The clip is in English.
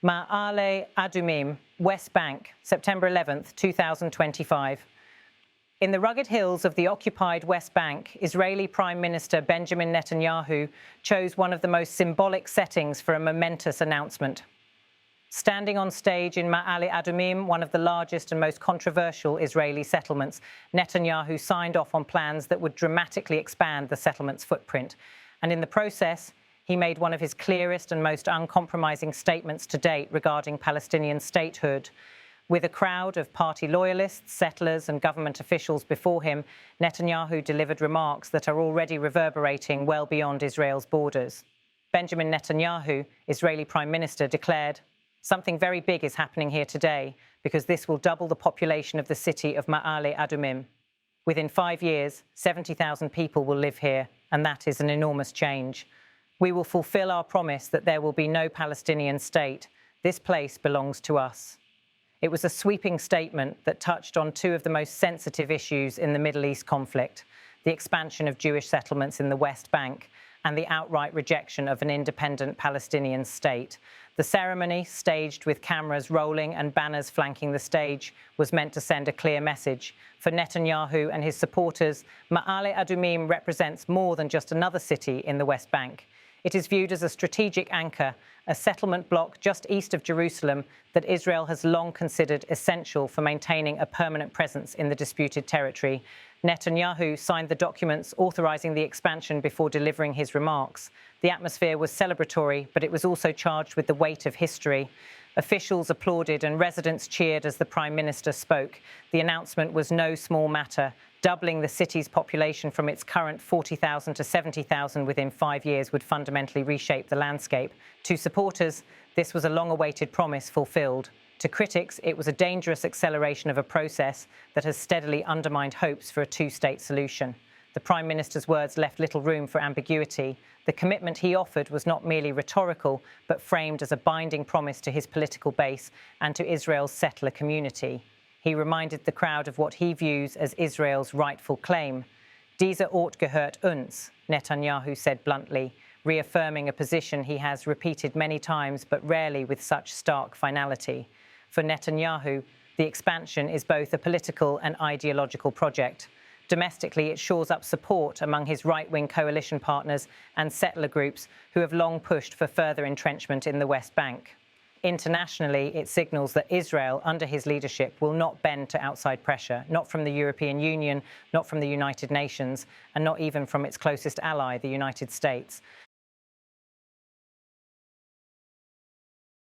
Ma'ale Adumim, West Bank, September 11th, 2025. In the rugged hills of the occupied West Bank, Israeli Prime Minister Benjamin Netanyahu chose one of the most symbolic settings for a momentous announcement. Standing on stage in Ma'ale Adumim, one of the largest and most controversial Israeli settlements, Netanyahu signed off on plans that would dramatically expand the settlement's footprint. And in the process, he made one of his clearest and most uncompromising statements to date regarding Palestinian statehood. With a crowd of party loyalists, settlers and government officials before him, Netanyahu delivered remarks that are already reverberating well beyond Israel's borders. Benjamin Netanyahu, Israeli Prime Minister, declared, "Something very big is happening here today because this will double the population of the city of Ma'ale Adumim. Within 5 years, 70,000 people will live here, and that is an enormous change. We will fulfill our promise that there will be no Palestinian state. This place belongs to us." It was a sweeping statement that touched on two of the most sensitive issues in the Middle East conflict, the expansion of Jewish settlements in the West Bank and the outright rejection of an independent Palestinian state. The ceremony, staged with cameras rolling and banners flanking the stage, was meant to send a clear message. For Netanyahu and his supporters, Ma'ale Adumim represents more than just another city in the West Bank. It is viewed as a strategic anchor, a settlement block just east of Jerusalem that Israel has long considered essential for maintaining a permanent presence in the disputed territory. Netanyahu signed the documents authorizing the expansion before delivering his remarks. The atmosphere was celebratory, but it was also charged with the weight of history. Officials applauded and residents cheered as the Prime Minister spoke. The announcement was no small matter. Doubling the city's population from its current 40,000 to 70,000 within 5 years would fundamentally reshape the landscape. To supporters, this was a long-awaited promise fulfilled. To critics, it was a dangerous acceleration of a process that has steadily undermined hopes for a two-state solution. The Prime Minister's words left little room for ambiguity. The commitment he offered was not merely rhetorical, but framed as a binding promise to his political base and to Israel's settler community. He reminded the crowd of what he views as Israel's rightful claim. "Dieser Ort gehört uns," Netanyahu said bluntly, reaffirming a position he has repeated many times but rarely with such stark finality. For Netanyahu, the expansion is both a political and ideological project. Domestically, it shores up support among his right-wing coalition partners and settler groups who have long pushed for further entrenchment in the West Bank. Internationally, it signals that Israel, under his leadership, will not bend to outside pressure, not from the European Union, not from the United Nations, and not even from its closest ally, the United States.